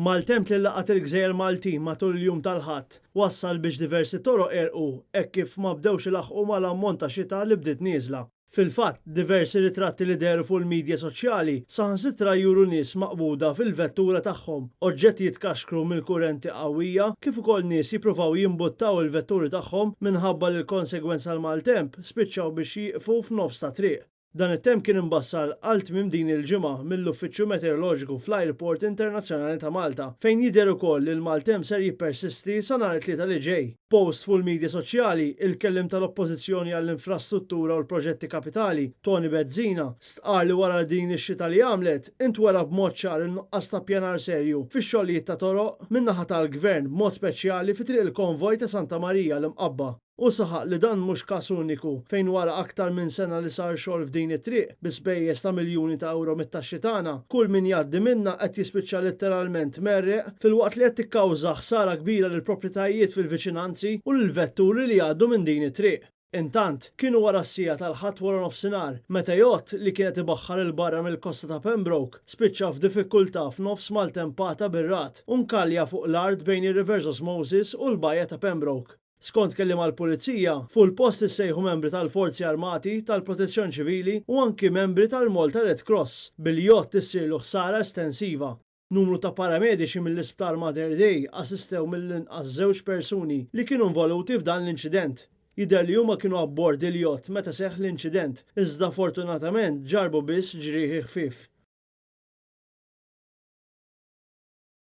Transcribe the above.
Maltemp li laqat il-Gżejjer Maltin matul il-jum tal-Ħadd wassal biex diversi toroq għerqu hekk kif ma bdewx ilaħqu mal-ammont ta' xita li bdiet nieżla. Fil-fatt, diversi ritratti li deru fuq il-midja soċjali saħansitra juru nies maqbuda fil-vettura tagħhom, oġġetti jitkaxkru mill-kurrenti qawwija kif ukoll nies jippruvaw jimbuttaw il-vetturi tagħhom minħabba li l-konsegwenza l-maltemp spiċċaw biex jieqfu f'nofs ta' triq. Dan it-temp kien imbassal għal tmiem din il-ġimgħa mill-Uffiċċju Meteoroloġiku fl-Ajruport Internazzjonali ta' Malta fejn jidher ukoll li l-maltemp ser jippersisti sa nhar it-tlieta li ġej. Post fuq il-midja soċjali, il-kelliem tal-Oppożizzjoni għall-Infrastruttura u l-Proġetti Kapitali, Tony Bezzina, stqar li wara din ix-xita li għamlet intwera b'mod ċar in-nuqqas ta' ppjanar serju fix-xogħlijiet ta' toroq min-naħa tal-Gvern b'mod speċjali fi triq il-konvoj ta' Santa Marija l-Imqabba. U saħaq li dan mhux każ uniku fejn wara aktar minn sena li sar xogħol f'din it-triq bi spejjeż ta' miljuni ta' euro mit-taxxi tagħna, kull min jgħaddi minnha qed jispiċċa letteralment merreq filwaqt li qed tikkawża ħsara kbira lil proprjetajiet fil-viċinanzi u lil vetturi li jgħaddu minn din it-triq. Intant, kienu wara s-sija tal-ħadd wara nofsinhar, meta jgħod li kienet ibaħħar il barra mill-kosta ta' Pembroke spiċċa f'diffikultà f'nofs maltempata bir-rat u nkalja fuq l-art bejn ir-Reverse Osmosis u l-bajja ta' Pembroke. Skont kelliem mal-Pulizija, fuq il-post issejħu membri tal-Forzi Armati, tal-Protezzjoni Ċivili u anki membri tal-Malta Red Cross bil-jott issirlu ħsara estensiva. Numru ta' paramediċi mill-Isptar Mater Dei assistew mill-inqas 2 persuni li kienu involuti f'dan l-inċident. Jidher li huma kienu abbord il-jott meta seħħ l-inċident, iżda fortunatament ġarbu biss ġrieħi ħfief.